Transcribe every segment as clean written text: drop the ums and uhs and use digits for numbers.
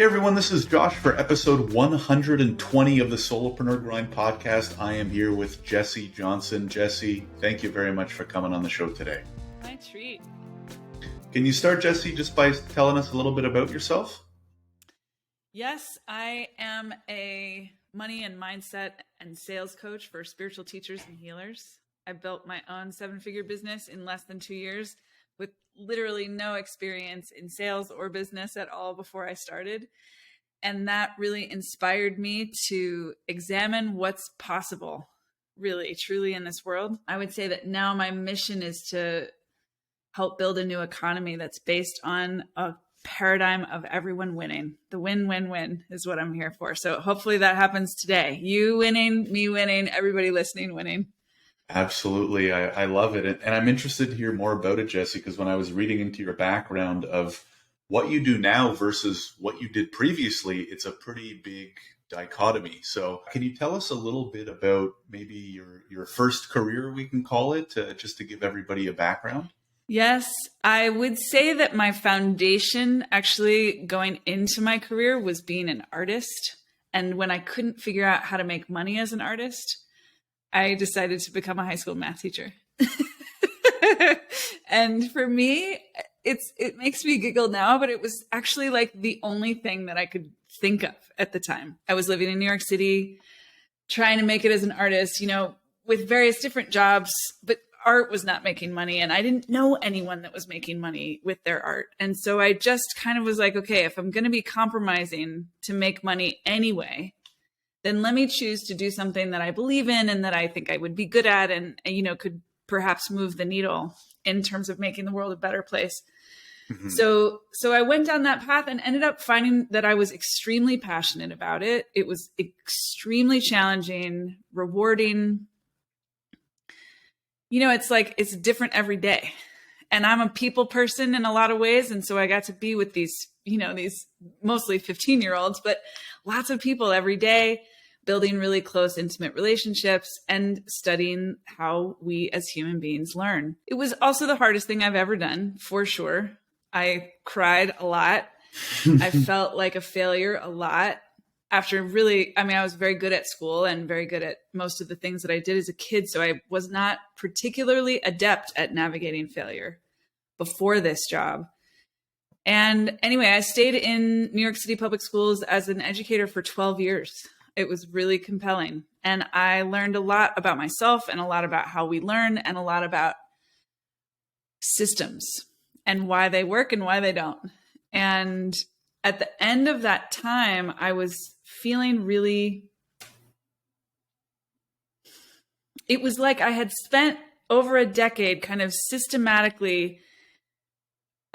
Hey everyone, this is Josh for episode 120 of the Solopreneur Grind Podcast. I am here with Jesse Johnson. Jesse, thank you very much for coming on the show today. My treat. Can you start, Jesse, just by telling us a little bit about yourself? Yes, I am a money and mindset and sales coach for spiritual teachers and healers. I built my own 7-figure business in less than 2 years with literally no experience in sales or business at all before I started. And that really inspired me to examine what's possible, really, truly in this world. I would say that now my mission is to help build a new economy that's based on a paradigm of everyone winning. The win-win-win is what I'm here for. So hopefully that happens today. You winning, me winning, everybody listening winning. Absolutely. I love it. And I'm interested to hear more about it, Jesse, because when I was reading into your background of what you do now versus what you did previously, it's a pretty big dichotomy. So can you tell us a little bit about maybe your first career, we can call it, just to give everybody a background? Yes, I would say that my foundation actually going into my career was being an artist. And when I couldn't figure out how to make money as an artist, I decided to become a high school math teacher. And for me, it makes me giggle now, but it was actually like the only thing that I could think of at the time. I was living in New York City, trying to make it as an artist, with various different jobs, but art was not making money. And I didn't know anyone that was making money with their art. And so I just kind of was like, okay, if I'm going to be compromising to make money anyway, then let me choose to do something that I believe in and that I think I would be good at and could perhaps move the needle in terms of making the world a better place. Mm-hmm. So I went down that path and ended up finding that I was extremely passionate about it. It was extremely challenging, rewarding. It's different every day. And I'm a people person in a lot of ways. And so I got to be with these mostly 15-year-olds, but lots of people every day, building really close, intimate relationships and studying how we as human beings learn. It was also the hardest thing I've ever done, for sure. I cried a lot. I felt like a failure a lot. After I was very good at school and very good at most of the things that I did as a kid. So I was not particularly adept at navigating failure before this job. And anyway, I stayed in New York City public schools as an educator for 12 years. It was really compelling. And I learned a lot about myself and a lot about how we learn and a lot about systems and why they work and why they don't. And at the end of that time, I was feeling it was like I had spent over a decade kind of systematically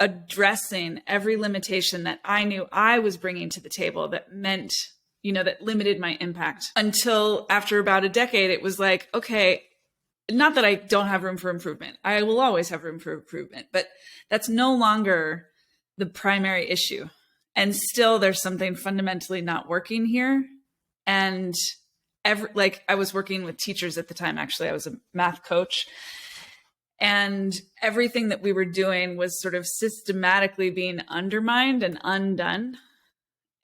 addressing every limitation that I knew I was bringing to the table that meant, that limited my impact, until after about a decade, it was like, okay, not that I don't have room for improvement. I will always have room for improvement, but that's no longer the primary issue. And still there's something fundamentally not working here. And I was working with teachers at the time. Actually, I was a math coach. And everything that we were doing was sort of systematically being undermined and undone.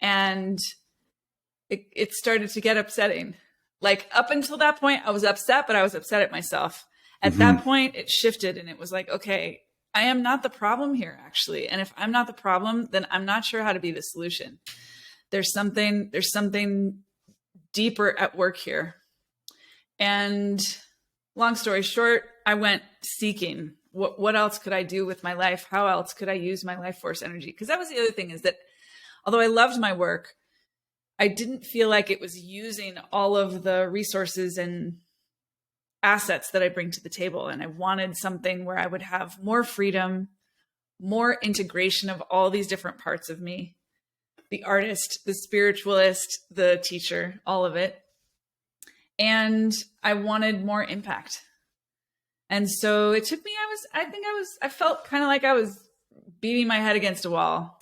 And it started to get upsetting. Like up until that point, I was upset, but I was upset at myself. At that point, it shifted and it was like, okay, I am not the problem here, actually. And if I'm not the problem, then I'm not sure how to be the solution. There's something deeper at work here. And long story short, I went seeking what else could I do with my life? How else could I use my life force energy? Because that was the other thing, is that although I loved my work, I didn't feel like it was using all of the resources and assets that I bring to the table. And I wanted something where I would have more freedom, more integration of all these different parts of me, the artist, the spiritualist, the teacher, all of it. And I wanted more impact. And so it took me, I felt kind of like I was beating my head against a wall,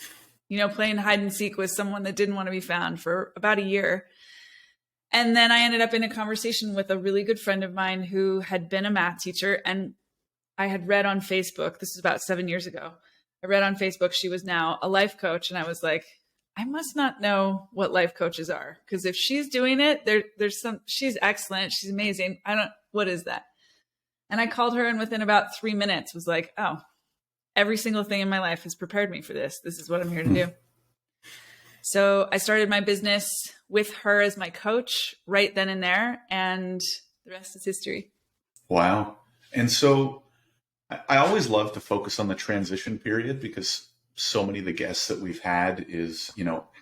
playing hide and seek with someone that didn't want to be found for about a year. And then I ended up in a conversation with a really good friend of mine who had been a math teacher. And I had read on Facebook, this is about 7 years ago, I read on Facebook she was now a life coach. And I was like, I must not know what life coaches are, because if she's doing it, she's excellent. She's amazing. What is that? And I called her, and within about 3 minutes was like, oh, every single thing in my life has prepared me for this. This is what I'm here to do. So I started my business with her as my coach right then and there, and the rest is history. Wow. And so I always love to focus on the transition period, because so many of the guests that we've had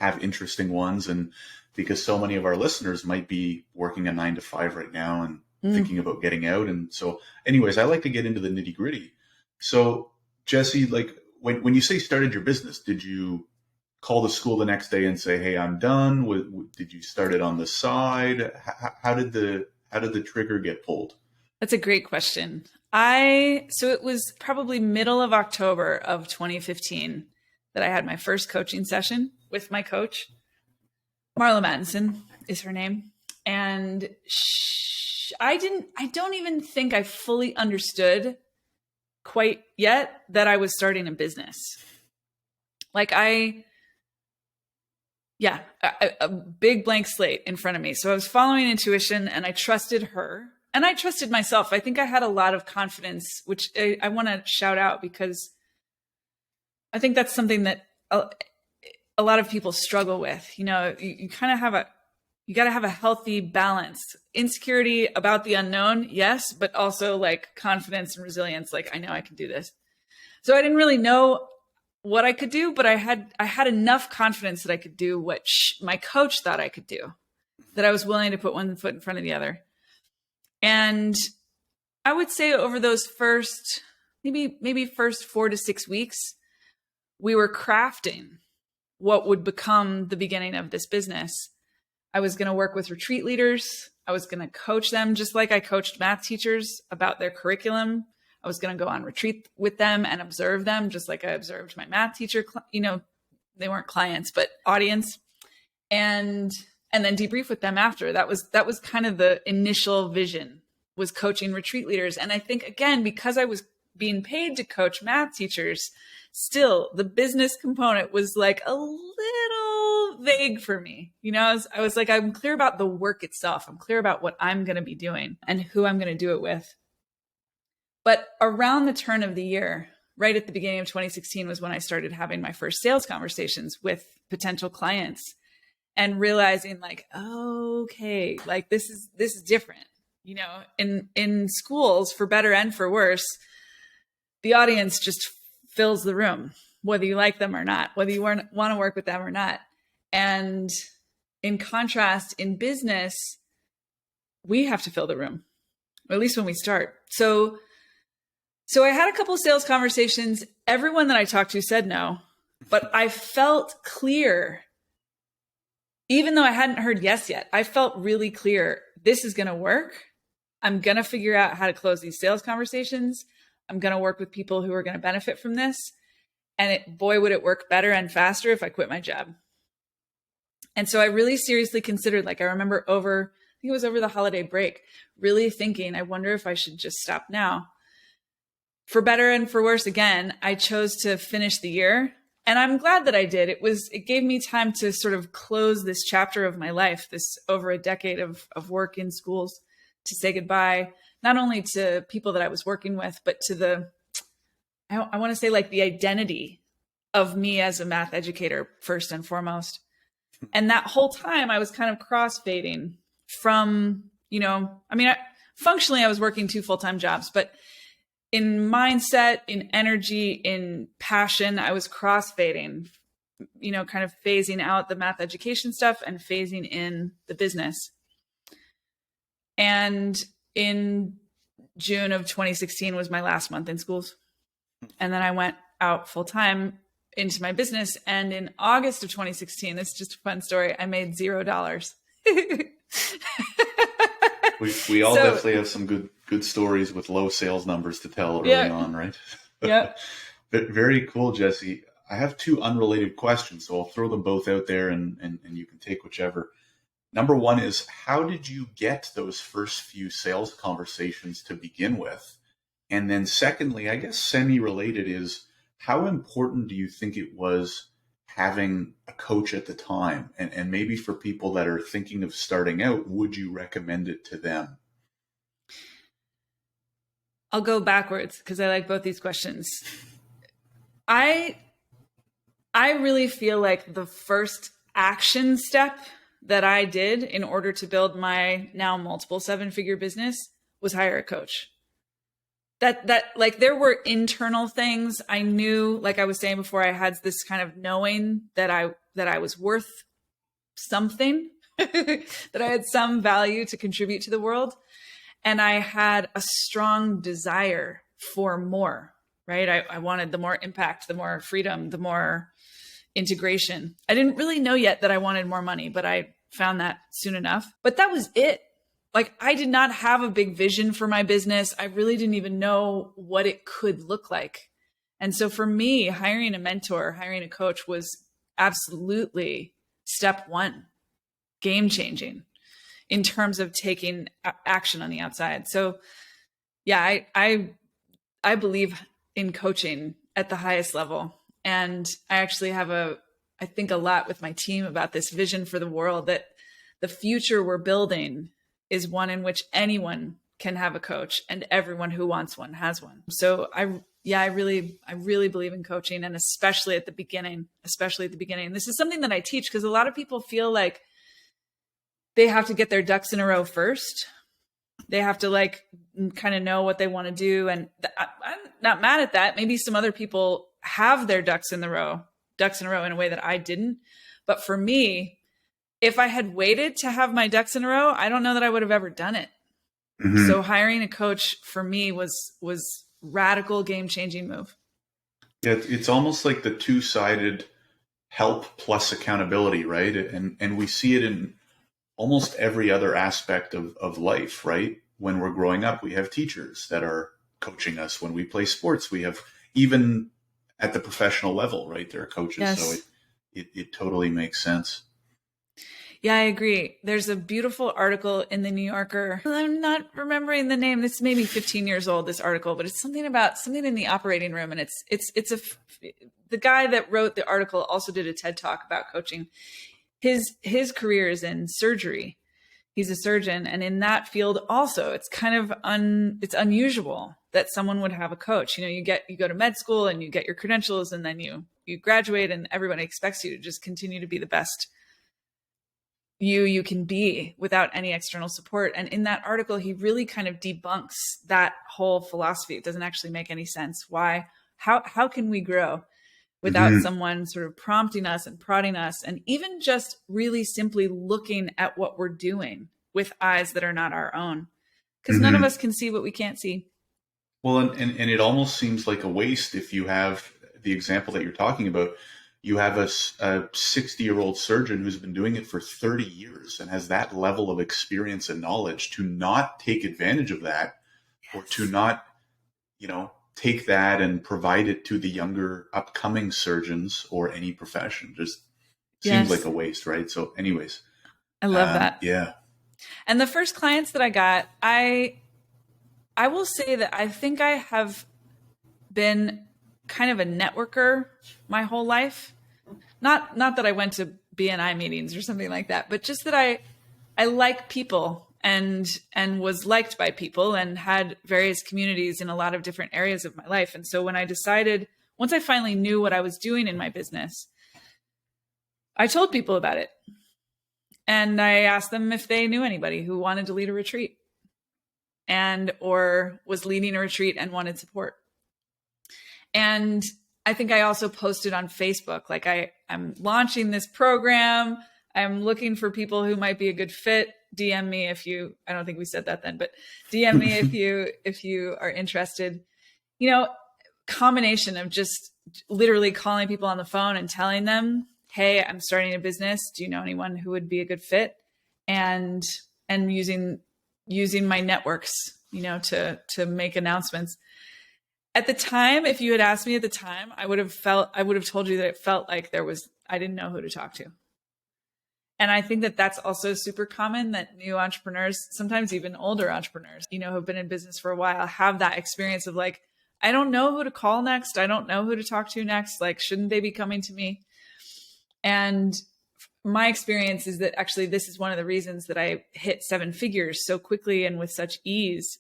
have interesting ones. And because so many of our listeners might be working a 9 to 5 right now and thinking about getting out. And so anyways, I like to get into the nitty gritty. So Jesse, like when you say started your business, did you call the school the next day and say, hey, I'm done? Did you start it on the side? How did the trigger get pulled? That's a great question. So it was probably middle of October of 2015 that I had my first coaching session with my coach. Marla Mattinson is her name. And I don't even think I fully understood quite yet that I was starting a business. Like a big blank slate in front of me. So I was following intuition, and I trusted her. And I trusted myself. I think I had a lot of confidence, which I want to shout out, because I think that's something that a lot of people struggle with. You kind of you got to have a healthy balance. Insecurity about the unknown, yes, but also like confidence and resilience. Like, I know I can do this. So I didn't really know what I could do, but I had enough confidence that I could do what my coach thought I could do, that I was willing to put one foot in front of the other. And I would say over those first 4 to 6 weeks, we were crafting what would become the beginning of this business. I was going to work with retreat leaders. I was going to coach them just like I coached math teachers about their curriculum. I was going to go on retreat with them and observe them just like I observed my math teacher. They weren't clients, but audience. And then debrief with them after. That was kind of the initial vision, was coaching retreat leaders. And I think, again, because I was being paid to coach math teachers, still the business component was like a little vague for me. I was like, I'm clear about the work itself. I'm clear about what I'm going to be doing and who I'm going to do it with. But around the turn of the year, right at the beginning of 2016, was when I started having my first sales conversations with potential clients. And realizing like, okay, like this is different. In schools, for better and for worse, the audience just fills the room, whether you like them or not, whether you want to work with them or not. And in contrast, in business, we have to fill the room, or at least when we start. So I had a couple of sales conversations. Everyone that I talked to said no, but I felt clear. Even though I hadn't heard yes yet, I felt really clear, this is going to work. I'm going to figure out how to close these sales conversations. I'm going to work with people who are going to benefit from this. And boy, would it work better and faster if I quit my job. And so I really seriously considered, I remember I think it was over the holiday break, really thinking, I wonder if I should just stop now. For better and for worse, again, I chose to finish the year. And I'm glad that I did. It gave me time to sort of close this chapter of my life, this over a decade of work in schools, to say goodbye, not only to people that I was working with, but to I want to say the identity of me as a math educator, first and foremost. And that whole time I was kind of crossfading from, functionally I was working 2 full-time jobs, but in mindset, in energy, in passion, I was crossfading, kind of phasing out the math education stuff and phasing in the business. And in June of 2016 was my last month in schools. And then I went out full time into my business. And in August of 2016, this is just a fun story, I made $0. We all definitely have some good stories with low sales numbers to tell early on, right? Yeah. But very cool, Jesse. I have 2 unrelated questions, so I'll throw them both out there and you can take whichever. Number 1 is, how did you get those first few sales conversations to begin with? And then secondly, I guess semi-related, is how important do you think it was having a coach at the time? And maybe for people that are thinking of starting out, would you recommend it to them? I'll go backwards because I like both these questions. I really feel like the first action step that I did in order to build my now multiple 7-figure business was hire a coach. That like there were internal things I knew, like I was saying before, I had this kind of knowing that I was worth something, that I had some value to contribute to the world. And I had a strong desire for more, right? I wanted the more impact, the more freedom, the more integration. I didn't really know yet that I wanted more money, but I found that soon enough. But that was it. Like I did not have a big vision for my business. I really didn't even know what it could look like. And so for me, hiring a mentor, hiring a coach was absolutely step one, game changing in terms of taking action on the outside. So yeah, I believe in coaching at the highest level. And I actually have I think a lot with my team about this vision for the world, that the future we're building is one in which anyone can have a coach and everyone who wants one has one. So I really believe in coaching, and especially at the beginning. This is something that I teach because a lot of people feel like they have to get their ducks in a row first. They have to like kind of know what they want to do. And I'm not mad at that. Maybe some other people have their ducks in a row in a way that I didn't. But for me, if I had waited to have my ducks in a row, I don't know that I would have ever done it. Mm-hmm. So hiring a coach for me was radical, game-changing move. Yeah, it's almost like the two-sided help plus accountability, right? And we see it in almost every other aspect of life, right? When we're growing up, we have teachers that are coaching us. When we play sports, we have, even at the professional level, right? There are coaches. Yes. So it totally makes sense. Yeah, I agree. There's a beautiful article in the New Yorker. I'm not remembering the name. It's maybe 15 years old, this article, but it's something about something in the operating room. And the guy that wrote the article also did a TED Talk about coaching. His career is in surgery. He's a surgeon. And in that field also, it's kind of it's unusual that someone would have a coach. You know, you go to med school and you get your credentials, and then you graduate, and everybody expects you to just continue to be the best you can be without any external support. And in that article, he really kind of debunks that whole philosophy. It doesn't actually make any sense. Why? How can we grow without someone sort of prompting us and prodding us, and even just really simply looking at what we're doing with eyes that are not our own? Because none of us can see what we can't see. Well, and it almost seems like a waste if you have the example that you're talking about. You have a 60-year-old surgeon who's been doing it for 30 years and has that level of experience and knowledge, to not take advantage of that, or to not, take that and provide it to the younger upcoming surgeons or any profession. Just seems like a waste, right? So anyways. I love that. Yeah. And the first clients that I got, I will say that I think I have been kind of a networker my whole life. Not that I went to BNI meetings or something like that, but just that I like people and was liked by people and had various communities in a lot of different areas of my life. And so when I decided, once I finally knew what I was doing in my business, I told people about it. And I asked them if they knew anybody who wanted to lead a retreat or was leading a retreat and wanted support. And I think I also posted on Facebook, like I'm launching this program. I'm looking for people who might be a good fit. DM me I don't think we said that then, but DM me if you are interested. Combination of just literally calling people on the phone and telling them, hey, I'm starting a business. Do you know anyone who would be a good fit? And using my networks, to make announcements. At the time, if you had asked me at the time, I would have told you that it felt like I didn't know who to talk to. And I think that that's also super common, that new entrepreneurs, sometimes even older entrepreneurs, who've been in business for a while, have that experience of like, I don't know who to call next. I don't know who to talk to next. Like, shouldn't they be coming to me? And my experience is that actually this is one of the reasons that I hit 7 figures so quickly and with such ease,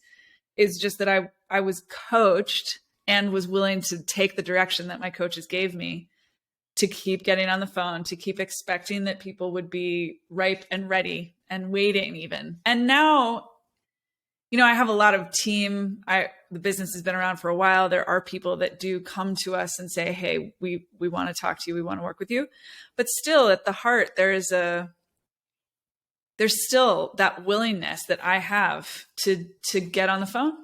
is just that I was coached and was willing to take the direction that my coaches gave me, to keep getting on the phone, to keep expecting that people would be ripe and ready and waiting even. And now, I have a lot of team. The business has been around for a while. There are people that do come to us and say, hey, we want to talk to you. We want to work with you. But still at the heart, there's still that willingness that I have to get on the phone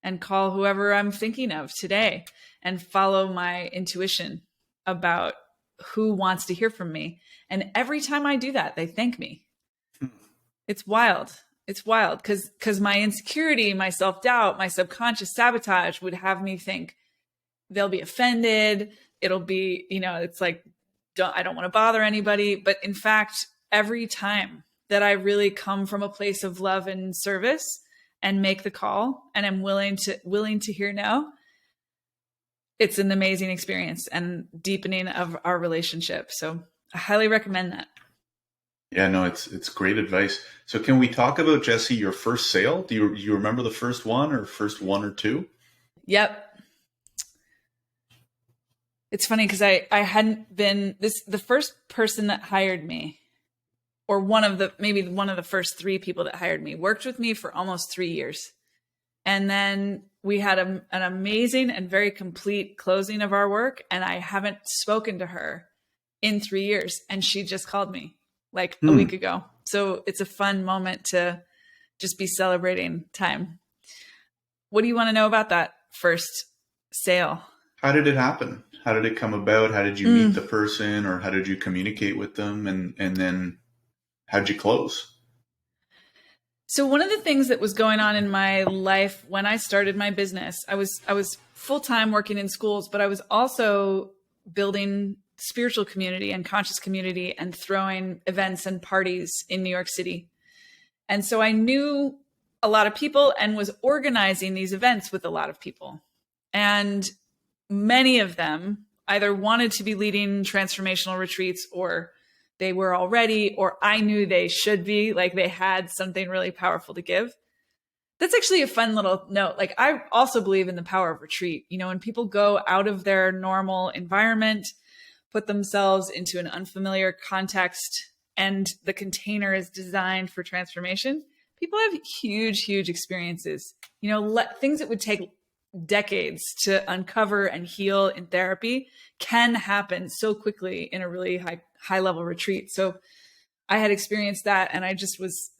and call whoever I'm thinking of today and follow my intuition about who wants to hear from me. And every time I do that, they thank me. It's wild. It's wild because my insecurity, my self-doubt, my subconscious sabotage would have me think they'll be offended. It'll be, it's like, I don't want to bother anybody. But in fact, every time that I really come from a place of love and service and make the call, and I'm willing to hear no, it's an amazing experience and deepening of our relationship. So I highly recommend that. Yeah, no, it's great advice. So can we talk about, Jessie, your first sale? Do you remember the first one or two? Yep. It's funny because I hadn't been the first person that hired me, or maybe one of the first 3 people that hired me, worked with me for almost 3 years. And then we had an amazing and very complete closing of our work. And I haven't spoken to her in 3 years. And she just called me like a week ago. So it's a fun moment to just be celebrating time. What do you want to know about that first sale? How did it happen? How did it come about? How did you meet the person, or how did you communicate with them? And then how did you close? So one of the things that was going on in my life when I started my business, I was full-time working in schools, but I was also building spiritual community and conscious community and throwing events and parties in New York City. And so I knew a lot of people and was organizing these events with a lot of people. And many of them either wanted to be leading transformational retreats, or they were already, or I knew they should be, like they had something really powerful to give. That's actually a fun little note. Like, I also believe in the power of retreat. When people go out of their normal environment, put themselves into an unfamiliar context, and the container is designed for transformation, people have huge, huge experiences. Things that would take decades to uncover and heal in therapy can happen so quickly in a really high level retreat. So I had experienced that, and I just was,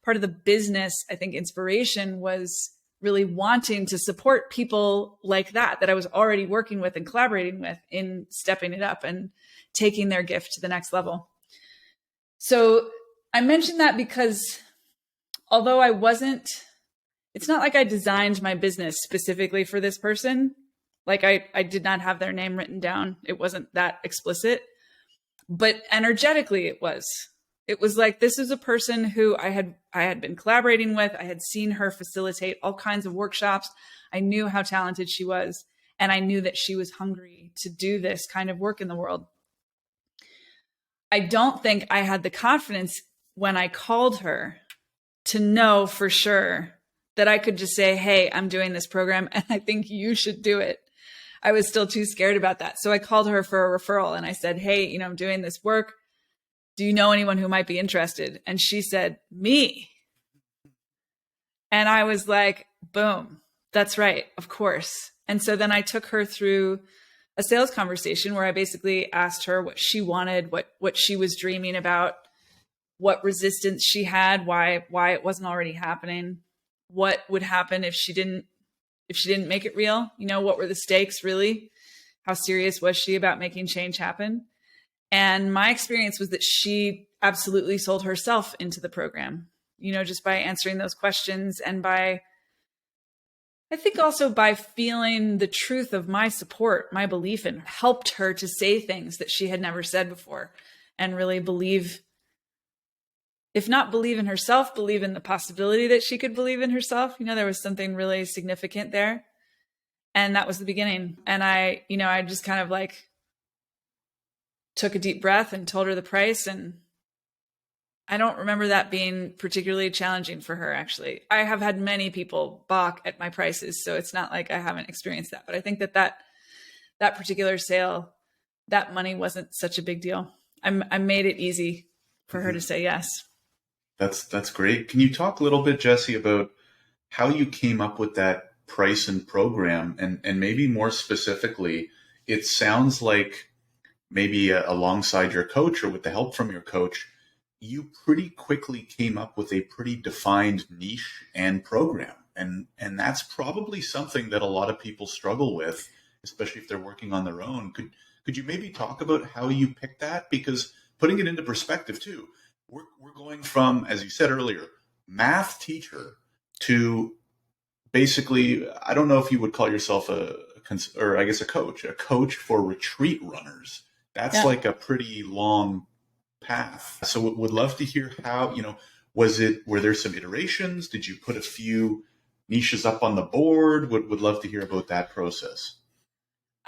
part of the business, I think, inspiration was really wanting to support people like that I was already working with and collaborating with in stepping it up and taking their gift to the next level. So I mentioned that because although it's not like I designed my business specifically for this person. Like I did not have their name written down. It wasn't that explicit, but energetically it was. It was like, this is a person who I had been collaborating with. I had seen her facilitate all kinds of workshops. I knew how talented she was, and I knew that she was hungry to do this kind of work in the world. I don't think I had the confidence when I called her to know for sure that I could just say, hey, I'm doing this program and I think you should do it. I was still too scared about that. So I called her for a referral and I said, hey, I'm doing this work. Do you know anyone who might be interested? And she said, me. And I was like, boom, that's right. Of course. And so then I took her through a sales conversation where I basically asked her what she wanted, what she was dreaming about, what resistance she had, why it wasn't already happening, what would happen if she didn't make it real. What were the stakes really? How serious was she about making change happen? And my experience was that she absolutely sold herself into the program, just by answering those questions, and I think also by feeling the truth of my support, my belief in her, helped her to say things that she had never said before, and really believe, if not believe in herself, believe in the possibility that she could believe in herself. There was something really significant there. And that was the beginning. And I just kind of like took a deep breath and told her the price. And I don't remember that being particularly challenging for her, actually. I have had many people balk at my prices, so it's not like I haven't experienced that. But I think that particular sale, that money wasn't such a big deal. I made it easy for her to say yes. That's great. Can you talk a little bit, Jesse, about how you came up with that price and program? And maybe more specifically, it sounds like maybe alongside your coach or with the help from your coach, you pretty quickly came up with a pretty defined niche and program. And that's probably something that a lot of people struggle with, especially if they're working on their own. Could you maybe talk about how you picked that? Because putting it into perspective too, we're going from, as you said earlier, math teacher to basically, I don't know if you would call yourself a coach for retreat runners. That's like a pretty long path. So would love to hear how, were there some iterations? Did you put a few niches up on the board? Would love to hear about that process.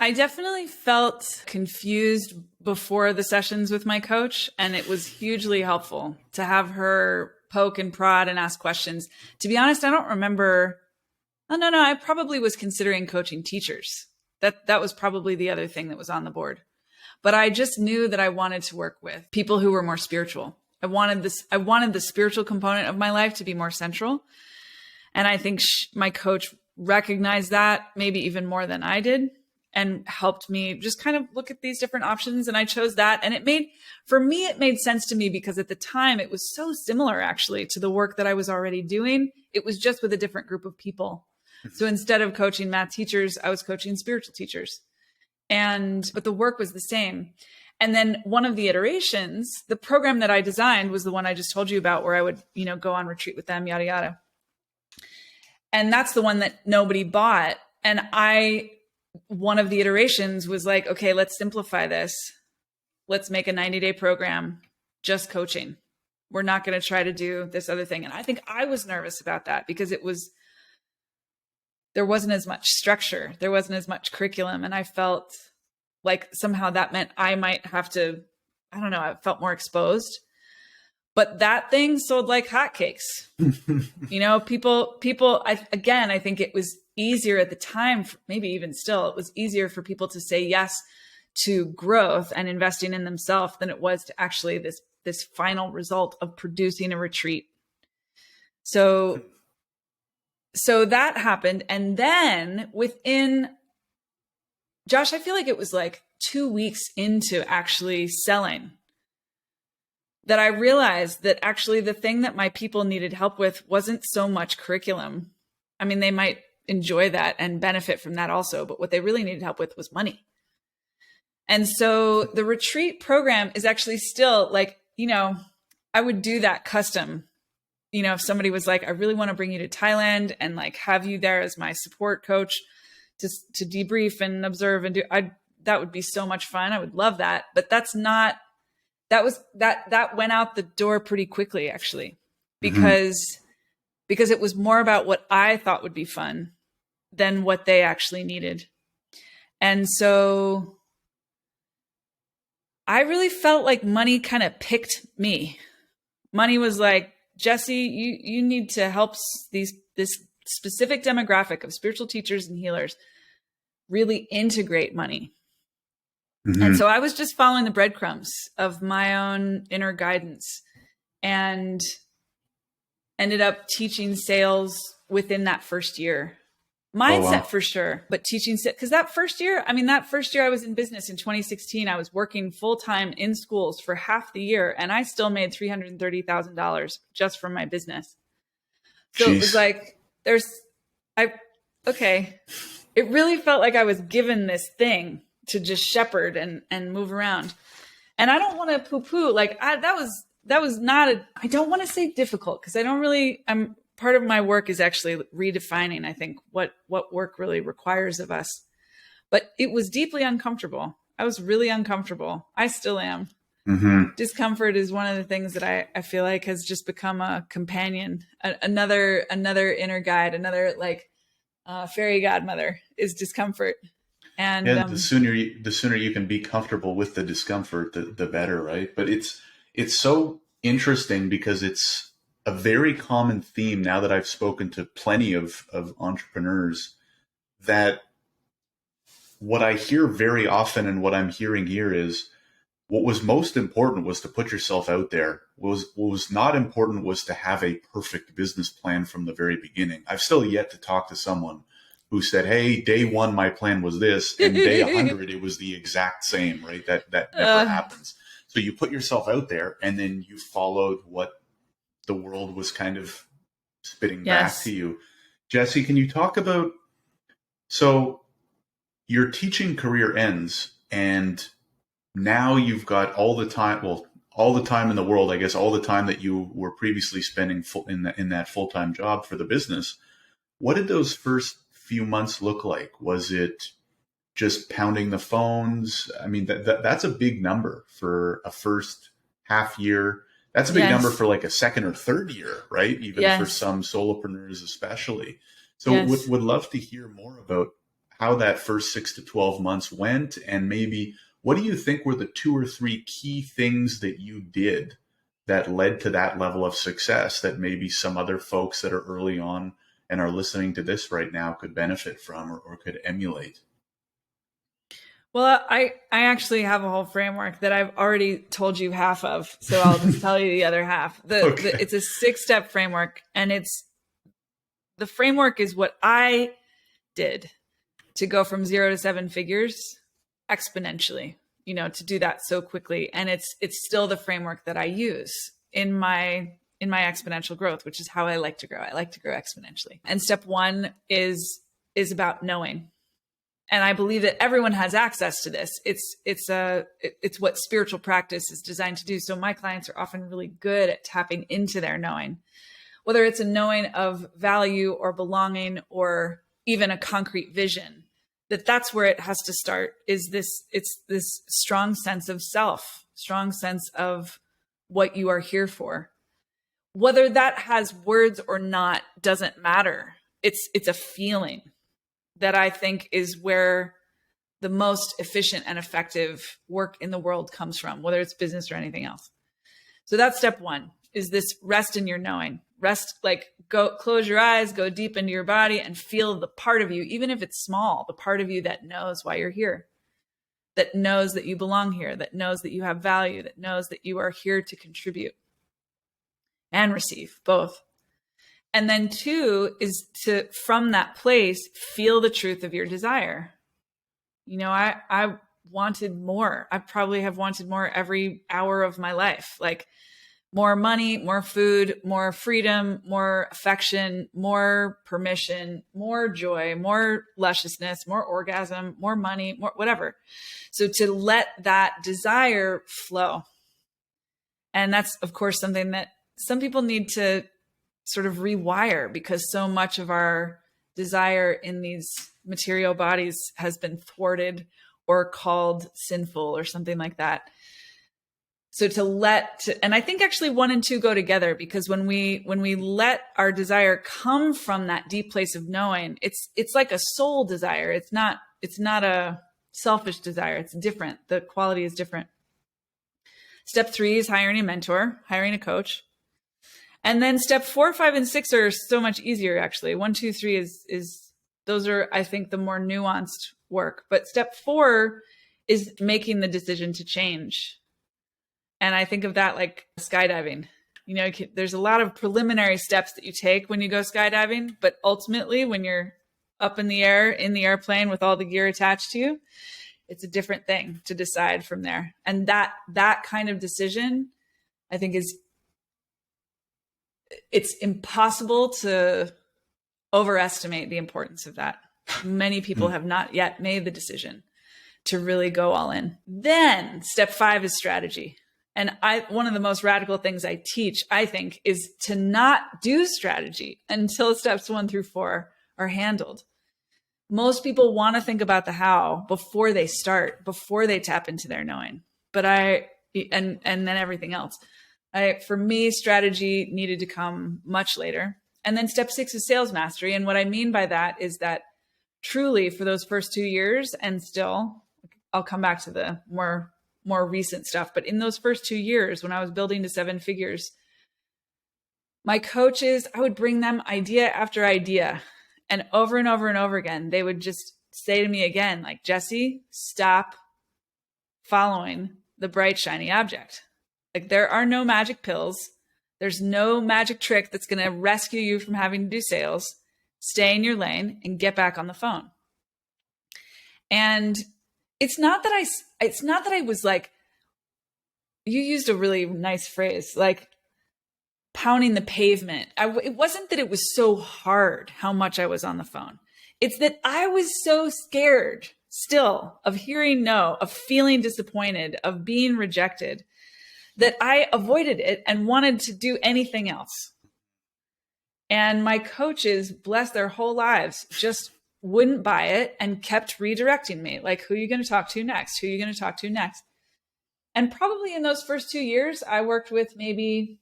I definitely felt confused before the sessions with my coach, and it was hugely helpful to have her poke and prod and ask questions. To be honest, I don't remember. Oh, no, I probably was considering coaching teachers. That was probably the other thing that was on the board. But I just knew that I wanted to work with people who were more spiritual. I wanted the spiritual component of my life to be more central. And I think my coach recognized that maybe even more than I did, and helped me just kind of look at these different options. And I chose that. And it made sense to me because at the time it was so similar actually to the work that I was already doing. It was just with a different group of people. So instead of coaching math teachers, I was coaching spiritual teachers. But the work was the same. And then one of the iterations, the program that I designed was the one I just told you about, where I would, go on retreat with them, yada, yada. And that's the one that nobody bought. And one of the iterations was like, okay, let's simplify this. Let's make a 90-day program, just coaching. We're not going to try to do this other thing. And I think I was nervous about that because there wasn't as much structure. There wasn't as much curriculum. And I felt like somehow that meant I might have to, I don't know, I felt more exposed. But that thing sold like hotcakes. I think it was easier at the time, maybe even still, it was easier for people to say yes to growth and investing in themselves than it was to actually this final result of producing a retreat. So that happened. And then Josh, I feel like it was like 2 weeks into actually selling that I realized that actually the thing that my people needed help with wasn't so much curriculum. I mean, they might enjoy that and benefit from that also, but what they really needed help with was money. And so the retreat program is actually still like, I would do that custom. If somebody was like, I really want to bring you to Thailand and like have you there as my support coach to debrief and observe and that would be so much fun. I would love that. But that went out the door pretty quickly actually, because it was more about what I thought would be fun than what they actually needed. And so I really felt like money kind of picked me. Money was like, Jesse, you need to help this specific demographic of spiritual teachers and healers really integrate money. And so I was just following the breadcrumbs of my own inner guidance and ended up teaching sales within that first year. Mindset for sure, but teaching, because that first year I was in business in 2016, I was working full-time in schools for half the year and I still made $330,000 just from my business. So Jeez. It was like, it really felt like I was given this thing to just shepherd and move around. And I don't want to poo-poo, that was not I don't want to say difficult because part of my work is actually redefining, I think, what work really requires of us. But it was deeply uncomfortable. I was really uncomfortable. I still am. Discomfort is one of the things that I feel like has just become a companion, another inner guide, another fairy godmother is discomfort. And Yeah, the sooner you can be comfortable with the discomfort, the better, right? But it's so interesting because it's a very common theme now that I've spoken to plenty of entrepreneurs, that what I hear very often and what I'm hearing here is what was most important was to put yourself out there. What was not important was to have a perfect business plan from the very beginning. I've still yet to talk to someone who said, "Hey, day one, my plan was this, and day 100, it was the exact same," right? That never happens. So you put yourself out there and then you followed what the world was kind of spitting back to you. Jesse, can you talk about, so your teaching career ends and now you've got all the time, well, all the time in the world, I guess, all the time that you were previously spending in that full-time job for the business. What did those first few months look like? Was it just pounding the phones? I mean, that's a big number for a first half year. That's a big number for like a second or third year, right? Even for some solopreneurs especially. So would love to hear more about how that first 6 to 12 months went, and maybe what do you think were the 2 or 3 key things that you did that led to that level of success that maybe some other folks that are early on and are listening to this right now could benefit from or could emulate? Well, I actually have a whole framework that I've already told you half of, so I'll just tell you the other half. It's a 6-step framework, and the framework is what I did to go from 0 to 7 figures exponentially, to do that so quickly. And it's still the framework that I use in my exponential growth, which is how I like to grow. I like to grow exponentially. And step 1 is about knowing. And I believe that everyone has access to this. It's what spiritual practice is designed to do. So my clients are often really good at tapping into their knowing, whether it's a knowing of value or belonging or even a concrete vision. That's where it has to start, it's this strong sense of self, strong sense of what you are here for. Whether that has words or not doesn't matter. It's a feeling that I think is where the most efficient and effective work in the world comes from, whether it's business or anything else. So that's step 1, is this rest in your knowing. Rest, go close your eyes, go deep into your body and feel the part of you, even if it's small, the part of you that knows why you're here, that knows that you belong here, that knows that you have value, that knows that you are here to contribute and receive both. And then 2 is to, from that place, feel the truth of your desire. I wanted more. I probably have wanted more every hour of my life. Like more money, more food, more freedom, more affection, more permission, more joy, more lusciousness, more orgasm, more money, more whatever. So to let that desire flow. And that's, of course, something that some people need to sort of rewire, because so much of our desire in these material bodies has been thwarted or called sinful or something like that. So and I think actually 1 and 2 go together, because when we let our desire come from that deep place of knowing, it's like a soul desire. It's not a selfish desire. It's different. The quality is different. Step 3 is hiring a mentor, hiring a coach. And then step 4, 5, and 6 are so much easier, actually. 1, 2, 3 is those are, I think, the more nuanced work. But step 4 is making the decision to change. And I think of that like skydiving. There's a lot of preliminary steps that you take when you go skydiving, but ultimately when you're up in the air, in the airplane with all the gear attached to you, it's a different thing to decide from there. And that kind of decision, I think, it's impossible to overestimate the importance of that. Many people have not yet made the decision to really go all in. Then step 5 is strategy. And one of the most radical things I teach, I think, is to not do strategy until steps 1 through 4 are handled. Most people want to think about the how before they start, before they tap into their knowing. But and then everything else. For me, strategy needed to come much later. And then step 6 is sales mastery. And what I mean by that is that truly for those first 2 years, and still I'll come back to the more recent stuff. But in those first 2 years, when I was building to 7 figures, my coaches, I would bring them idea after idea, and over and over and over again, they would just say to me again, like, Jesse, stop following the bright, shiny object. Like, there are no magic pills. There's no magic trick that's going to rescue you from having to do sales. Stay in your lane and get back on the phone. And it's not that I was like, you used a really nice phrase, like pounding the pavement. It wasn't that it was so hard how much I was on the phone. It's that I was so scared still of hearing no, of feeling disappointed, of being rejected, that I avoided it and wanted to do anything else. And my coaches, bless their whole lives, just wouldn't buy it and kept redirecting me. Like, who are you going to talk to next? Who are you going to talk to next? And probably in those first 2 years, I worked with maybe,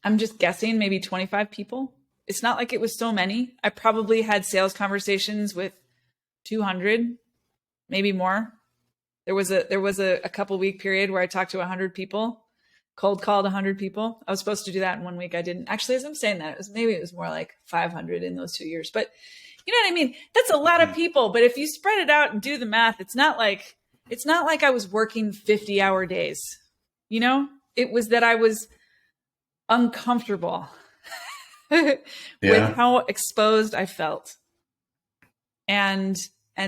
I'm just guessing, maybe 25 people. It's not like it was so many. I probably had sales conversations with 200, maybe more. There was a couple week period where I talked to 100 people, cold called 100 people. I was supposed to do that in 1 week. I didn't. Actually, as I'm saying that, it was more like 500 in those 2 years. But you know what I mean? That's a lot of people. But if you spread it out and do the math, it's not like I was working 50-hour days. You know, it was that I was uncomfortable with how exposed I felt. And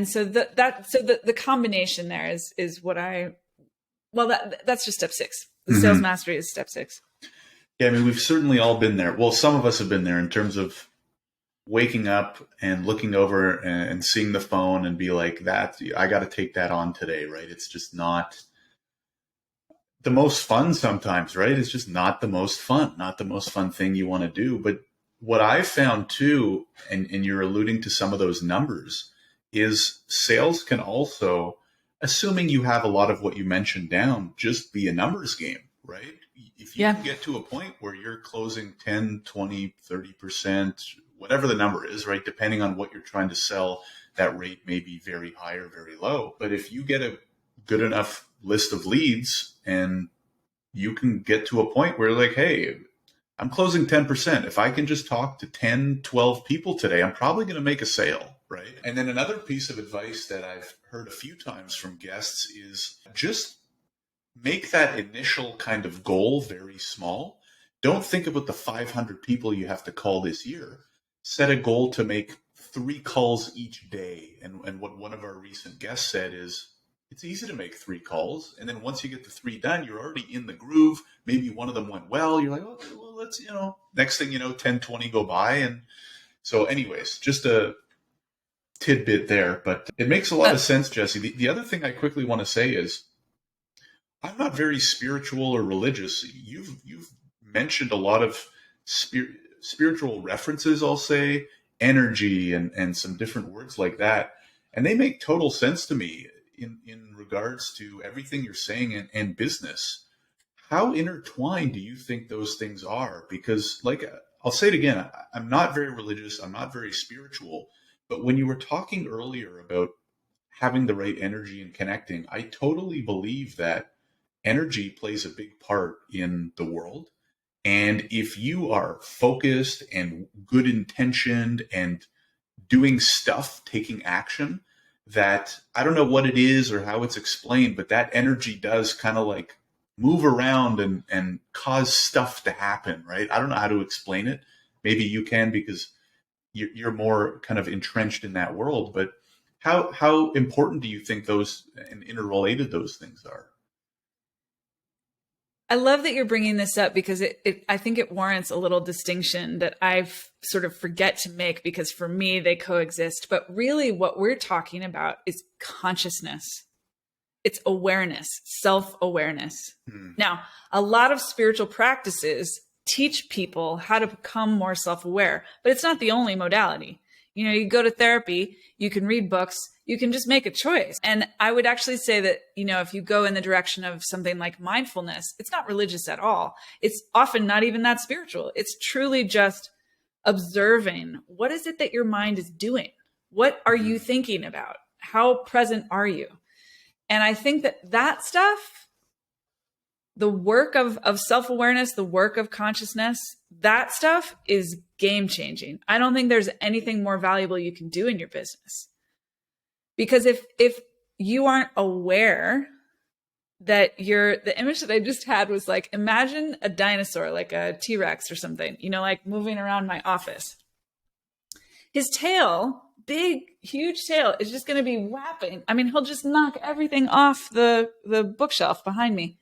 so the combination there is what that's just step 6. The sales mastery is step 6. Yeah. I mean, we've certainly all been there. Well, some of us have been there in terms of waking up and looking over and seeing the phone and be like, I got to take that on today. Right. It's just not the most fun sometimes, right? It's just not the most fun thing you want to do. But what I found too, and you're alluding to some of those numbers, is sales can also, assuming you have a lot of what you mentioned down, just be a numbers game, right? If you can get to a point where you're closing 10, 20, 30%, whatever the number is, right? Depending on what you're trying to sell, that rate may be very high or very low. But if you get a good enough list of leads and you can get to a point where like, hey, I'm closing 10%. If I can just talk to 10, 12 people today, I'm probably going to make a sale, right? And then another piece of advice that I've heard a few times from guests is just make that initial kind of goal very small. Don't think about the 500 people you have to call this year. Set a goal to make 3 calls each day. And what one of our recent guests said is, it's easy to make 3 calls. And then once you get the 3 done, you're already in the groove. Maybe one of them went well. You're like, oh, well, let's, next thing you know, 10, 20 go by. And so anyways, just a tidbit there, but it makes a lot of sense, Jesse. The other thing I quickly want to say is I'm not very spiritual or religious. You've mentioned a lot of spiritual references, I'll say, energy and some different words like that. And they make total sense to me in regards to everything you're saying and business. How intertwined do you think those things are? Because like, I'll say it again, I'm not very religious. I'm not very spiritual. But when you were talking earlier about having the right energy and connecting, I totally believe that energy plays a big part in the world. And if you are focused and good intentioned and doing stuff, taking action, that I don't know what it is or how it's explained, but that energy does kind of like move around and cause stuff to happen, right? I don't know how to explain it. Maybe you can because you're more kind of entrenched in that world. But how important do you think those and interrelated those things are? I love that you're bringing this up because I think it warrants a little distinction that I sort of forget to make because for me, they coexist. But really what we're talking about is consciousness. It's awareness, self-awareness. Now, a lot of spiritual practices teach people how to become more self-aware, but it's not the only modality. You go to therapy, you can read books, you can just make a choice. And I would actually say that, if you go in the direction of something like mindfulness, it's not religious at all. It's often not even that spiritual. It's truly just observing what is it that your mind is doing? What are you thinking about? How present are you? And I think that stuff, the work of self-awareness, the work of consciousness, that stuff is game changing. I don't think there's anything more valuable you can do in your business. Because if you aren't aware that the image that I just had was like, imagine a dinosaur, like a T-Rex or something, like moving around my office. His tail, big, huge tail, is just going to be whapping. I mean, he'll just knock everything off the bookshelf behind me.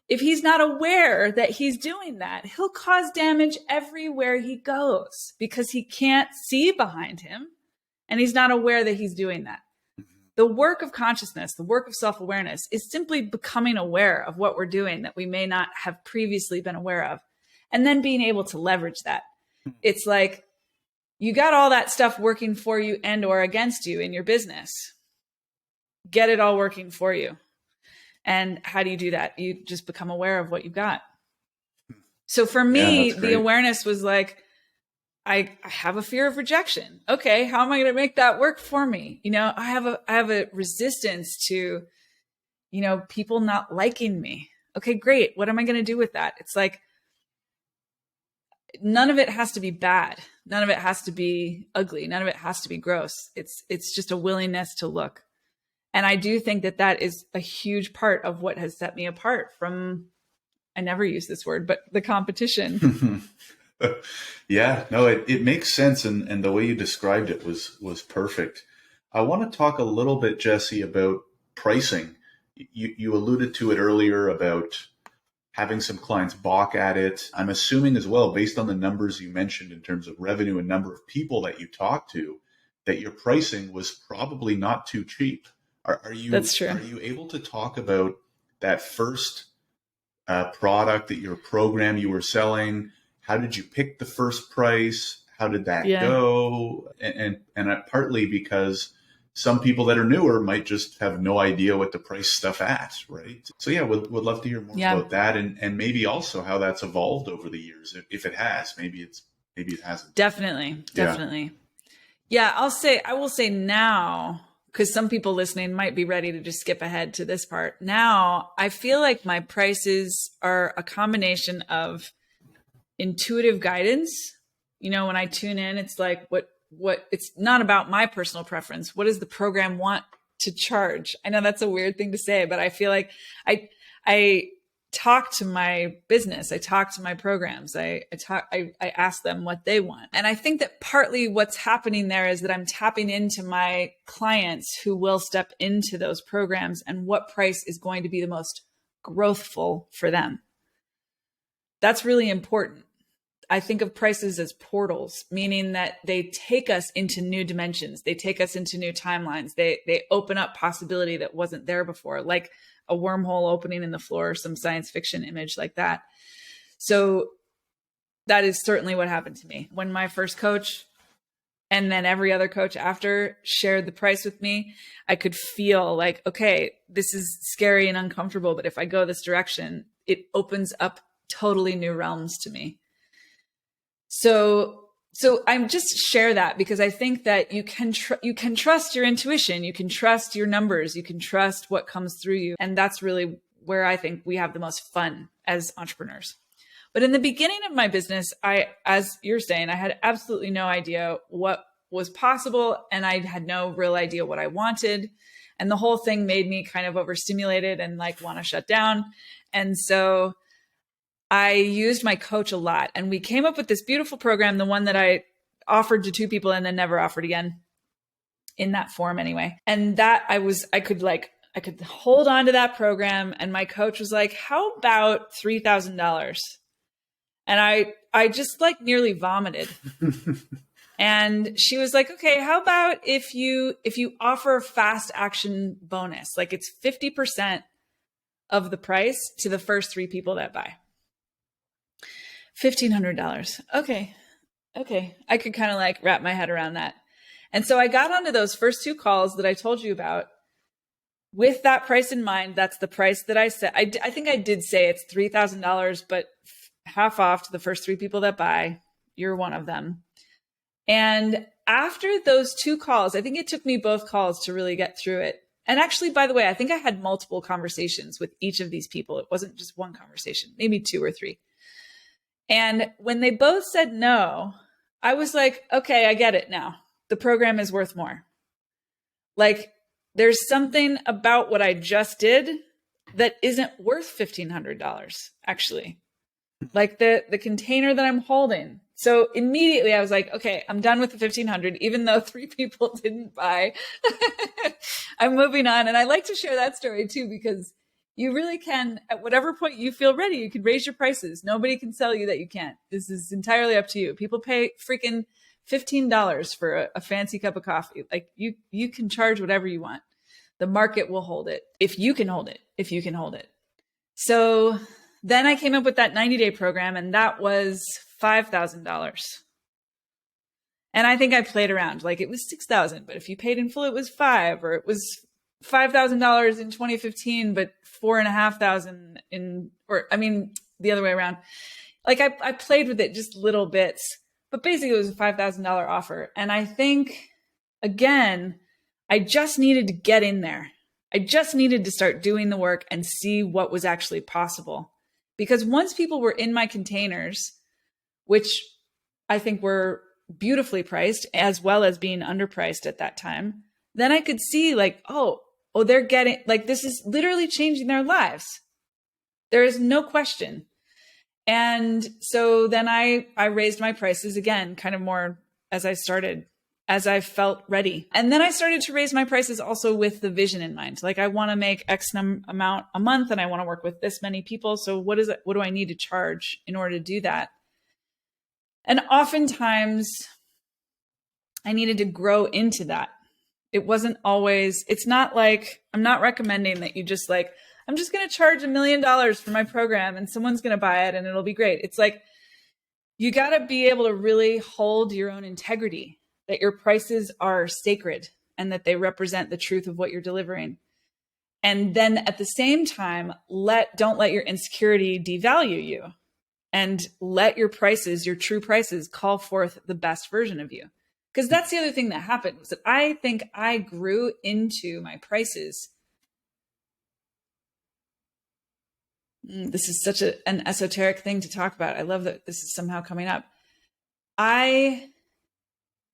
If he's not aware that he's doing that, he'll cause damage everywhere he goes because he can't see behind him and he's not aware that he's doing that. The work of consciousness, the work of self-awareness is simply becoming aware of what we're doing that we may not have previously been aware of, and then being able to leverage that. It's like you got all that stuff working for you and or against you in your business. Get it all working for you. And how do you do that? You just become aware of what you've got. So for me, the awareness was like, I have a fear of rejection. Okay, how am I going to make that work for me? I have a resistance to, people not liking me. Okay, great. What am I going to do with that? It's like, none of it has to be bad. None of it has to be ugly. None of it has to be gross. It's just a willingness to look. And I do think that is a huge part of what has set me apart from, I never use this word, but the competition. Yeah, no, it makes sense. And the way you described it was perfect. I want to talk a little bit, Jesse, about pricing. You alluded to it earlier about having some clients balk at it. I'm assuming as well, based on the numbers you mentioned in terms of revenue and number of people that you talk to, that your pricing was probably not too cheap. That's true. Are you able to talk about that first product, that your program you were selling? How did you pick the first price? How did that go? And partly because some people that are newer might just have no idea what to price stuff at, right? So yeah, would love to hear more about that, and maybe also how that's evolved over the years, if it has. Maybe it hasn't. Definitely. Yeah, I will say now, because some people listening might be ready to just skip ahead to this part. Now, I feel like my prices are a combination of intuitive guidance. When I tune in, it's like, what it's not about my personal preference. What does the program want to charge? I know that's a weird thing to say, but I feel like I talk to my business. I talk to my programs. I ask them what they want. And I think that partly what's happening there is that I'm tapping into my clients who will step into those programs and what price is going to be the most growthful for them. That's really important. I think of prices as portals, meaning that they take us into new dimensions. They take us into new timelines. They open up possibility that wasn't there before, like a wormhole opening in the floor, some science fiction image like that. So that is certainly what happened to me. When my first coach and then every other coach after shared the price with me, I could feel like, okay, this is scary and uncomfortable, but if I go this direction, it opens up totally new realms to me. So I'm just share that because I think that you can trust your intuition, you can trust your numbers, you can trust what comes through you. And that's really where I think we have the most fun as entrepreneurs. But in the beginning of my business, as you're saying, I had absolutely no idea what was possible. And I had no real idea what I wanted. And the whole thing made me kind of overstimulated and like want to shut down. And so I used my coach a lot, and we came up with this beautiful program, the one that I offered to 2 people and then never offered again in that form anyway. And that I could hold on to that program. And my coach was like, how about $3,000? And I just like nearly vomited. And she was like, okay, how about if you offer a fast action bonus, like it's 50% of the price to the first 3 people that buy. $1,500. Okay. I could kind of like wrap my head around that. And so I got onto those first 2 calls that I told you about with that price in mind. That's the price that I said. I think I did say it's $3,000, but half off to the first 3 people that buy. you're one of them. And after those 2 calls, I think it took me both calls to really get through it. And actually, by the way, I think I had multiple conversations with each of these people. It wasn't just one conversation, maybe 2 or 3. And when they both said no, I was like, okay, I get it now. The program is worth more. Like, there's something about what I just did that isn't worth $1,500, actually. Like the container that I'm holding. So immediately I was like, okay, I'm done with the 1,500, even though 3 people didn't buy. I'm moving on. And I like to share that story too, because you really can, at whatever point you feel ready, you can raise your prices. Nobody can sell you that you can't. This is entirely up to you. People pay freaking $15 for a fancy cup of coffee. Like you can charge whatever you want. The market will hold it. If you can hold it. So then I came up with that 90-day program, and that was $5,000. And I think I played around, like it was $6,000, but if you paid in full, it was $5,000, or it was $5,000 in 2015, but $4,500 the other way around. Like I played with it just little bits, but basically it was a $5,000 offer. And I think, again, I just needed to get in there. I just needed to start doing the work and see what was actually possible. Because once people were in my containers, which I think were beautifully priced as well as being underpriced at that time, then I could see like, oh, they're getting, like, this is literally changing their lives. There is no question. And so then I raised my prices again, kind of more as I felt ready. And then I started to raise my prices also with the vision in mind. Like, I want to make X amount a month, and I want to work with this many people. So what do I need to charge in order to do that? And oftentimes I needed to grow into that. It wasn't always, it's not like, I'm not recommending that you just like, I'm just going to charge $1 million for my program and someone's going to buy it and it'll be great. It's like, you got to be able to really hold your own integrity, that your prices are sacred and that they represent the truth of what you're delivering. And then at the same time, don't let your insecurity devalue you, and let your prices, your true prices, call forth the best version of you. Because that's the other thing that happened, was that I think I grew into my prices. This is such an esoteric thing to talk about. I love that this is somehow coming up. I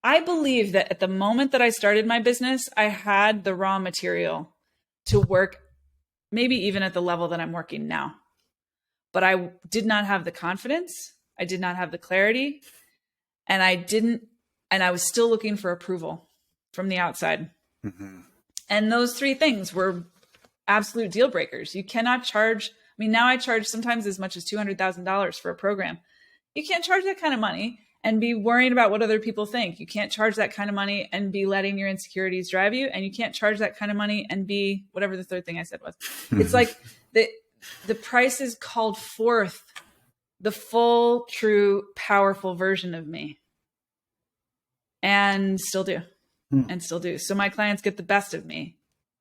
believe that at the moment that I started my business, I had the raw material to work, maybe even at the level that I'm working now. But I did not have the confidence. I did not have the clarity. And I was still looking for approval from the outside. Mm-hmm. And those 3 things were absolute deal breakers. You cannot charge. I mean, now I charge sometimes as much as $200,000 for a program. You can't charge that kind of money and be worrying about what other people think. You can't charge that kind of money and be letting your insecurities drive you. And you can't charge that kind of money and be whatever the third thing I said was. It's like the prices called forth the full, true, powerful version of me. And still do. And still do. So my clients get the best of me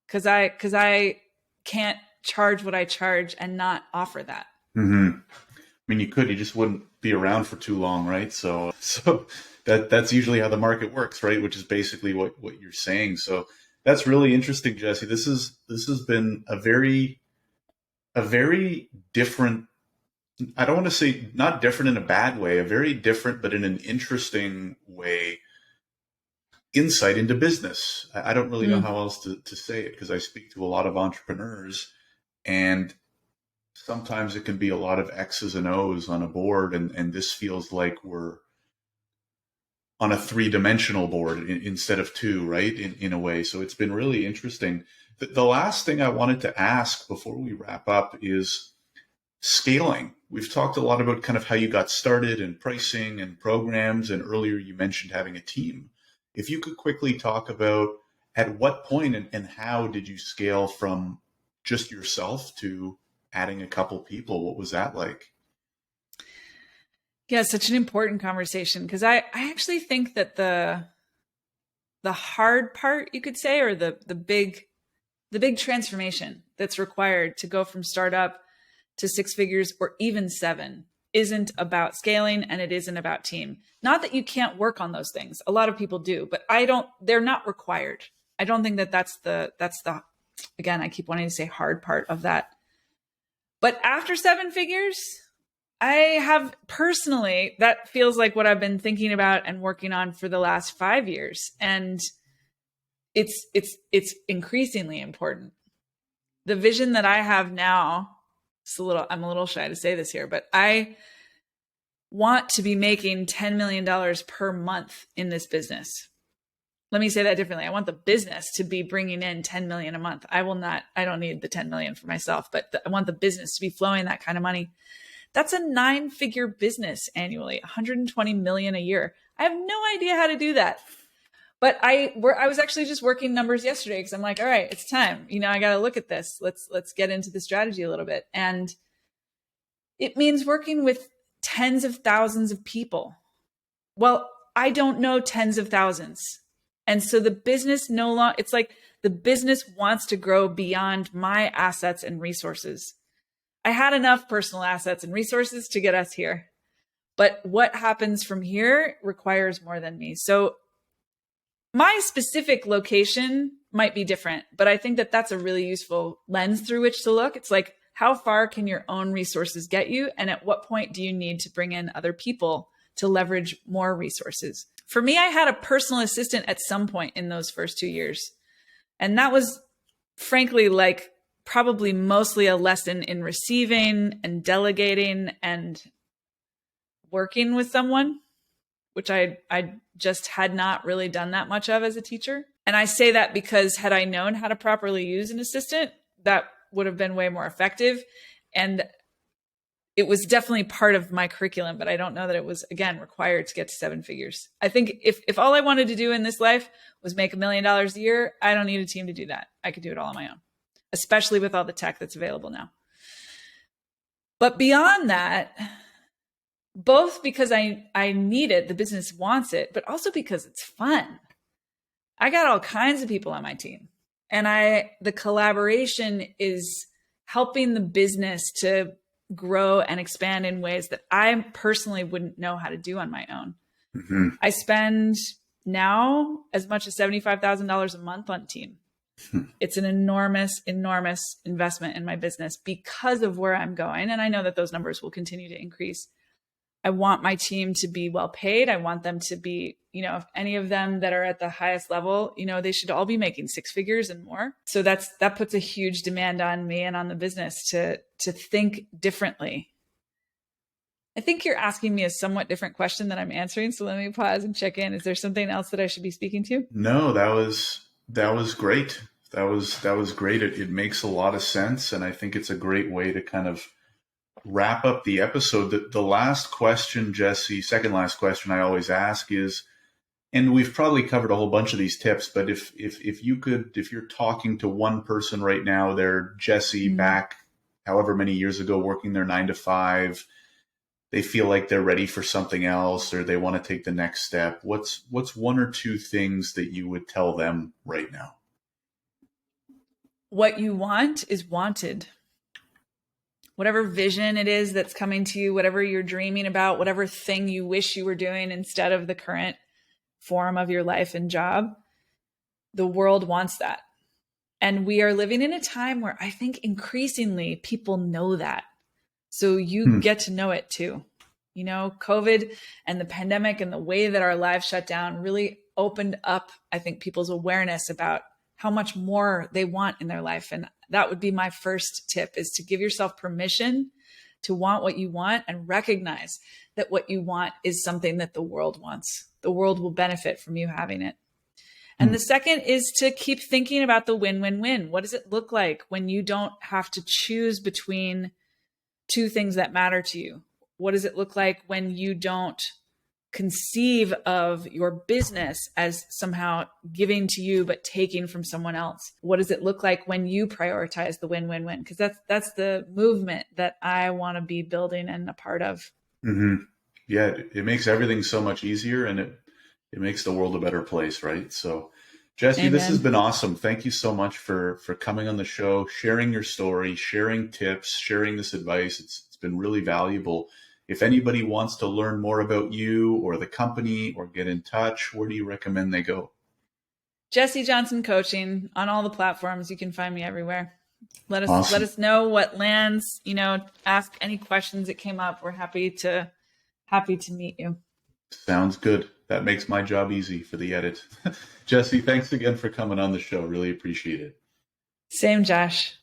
because I can't charge what I charge and not offer that. Mm-hmm. I mean, you just wouldn't be around for too long, right? So that's usually how the market works, right? Which is basically what you're saying. So that's really interesting, Jesse. This has been a very different, I don't want to say not different in a bad way, a very different, but in an interesting way, insight into business. I don't really know how else to say it, because I speak to a lot of entrepreneurs, and sometimes it can be a lot of X's and O's on a board. And this feels like we're on a 3-dimensional board instead of 2, right? In a way. So it's been really interesting. The last thing I wanted to ask before we wrap up is scaling. We've talked a lot about kind of how you got started and pricing and programs. And earlier you mentioned having a team. If you could quickly talk about at what point and how did you scale from just yourself to adding a couple people? What was that like? Yeah, such an important conversation, because I actually think that the hard part, you could say, or the big transformation that's required to go from startup to 6 figures or even 7 isn't about scaling and it isn't about team. Not that you can't work on those things. A lot of people do, but they're not required. I don't think that that's the, again, I keep wanting to say hard part of that. But after 7 figures, I have personally, that feels like what I've been thinking about and working on for the last 5 years. And it's increasingly important. The vision that I have now, I'm a little shy to say this here, but I want to be making $10 million per month in this business. Let me say that differently. I want the business to be bringing in 10 million a month. I don't need the 10 million for myself, but I want the business to be flowing that kind of money. That's a 9-figure business annually, 120 million a year. I have no idea how to do that. But I was actually just working numbers yesterday because I'm like, all right, it's time. I got to look at this. Let's get into the strategy a little bit. And it means working with tens of thousands of people. Well, I don't know tens of thousands. And so the business it's like the business wants to grow beyond my assets and resources. I had enough personal assets and resources to get us here. But what happens from here requires more than me. So my specific location might be different, but I think that that's a really useful lens through which to look. It's like, how far can your own resources get you? And at what point do you need to bring in other people to leverage more resources? For me, I had a personal assistant at some point in those first 2 years. And that was frankly like probably mostly a lesson in receiving and delegating and working with someone, which I just had not really done that much of as a teacher. And I say that because had I known how to properly use an assistant, that would have been way more effective. And it was definitely part of my curriculum, but I don't know that it was, again, required to get to 7 figures. I think if all I wanted to do in this life was make $1 million a year, I don't need a team to do that. I could do it all on my own, especially with all the tech that's available now. But beyond that, both because I need it, the business wants it, but also because it's fun. I got all kinds of people on my team, and the collaboration is helping the business to grow and expand in ways that I personally wouldn't know how to do on my own. Mm-hmm. I spend now as much as $75,000 a month on team. It's an enormous, enormous investment in my business because of where I'm going. And I know that those numbers will continue to increase. I want my team to be well paid. I want them to be, if any of them that are at the highest level, they should all be making 6 figures and more. So that puts a huge demand on me and on the business to think differently. I think you're asking me a somewhat different question than I'm answering. So let me pause and check in. Is there something else that I should be speaking to? No, that was great. That was great. It makes a lot of sense. And I think it's a great way to kind of wrap up the episode. The last question, Jesse, second last question I always ask is, and we've probably covered a whole bunch of these tips, but if you're talking to one person right now, they're Jesse back however many years ago, working their 9 to 5, they feel like they're ready for something else, or they want to take the next step. What's 1 or 2 things that you would tell them right now? What you want is wanted. Whatever vision it is that's coming to you, whatever you're dreaming about, whatever thing you wish you were doing instead of the current form of your life and job, the world wants that. And we are living in a time where I think increasingly people know that. So you get to know it too. COVID and the pandemic and the way that our lives shut down really opened up, I think, people's awareness about how much more they want in their life. And that would be my first tip, is to give yourself permission to want what you want and recognize that what you want is something that the world wants. The world will benefit from you having it. And the second is to keep thinking about the win-win-win. What does it look like when you don't have to choose between 2 things that matter to you? What does it look like when you don't conceive of your business as somehow giving to you but taking from someone else? What does it look like when you prioritize the win-win-win? Because that's the movement that I want to be building and a part of. Mm-hmm. Yeah, it makes everything so much easier, and it makes the world a better place, right? So, Jesse, Amen. This has been awesome. Thank you so much for coming on the show, sharing your story, sharing tips, sharing this advice. It's been really valuable. if anybody wants to learn more about you or the company or get in touch, where do you recommend they go? Jesse Johnson Coaching on all the platforms. You can find me everywhere. Let us know what lands, ask any questions that came up. We're happy to meet you. Sounds good. That makes my job easy for the edit. Jesse, thanks again for coming on the show. Really appreciate it. Same, Josh.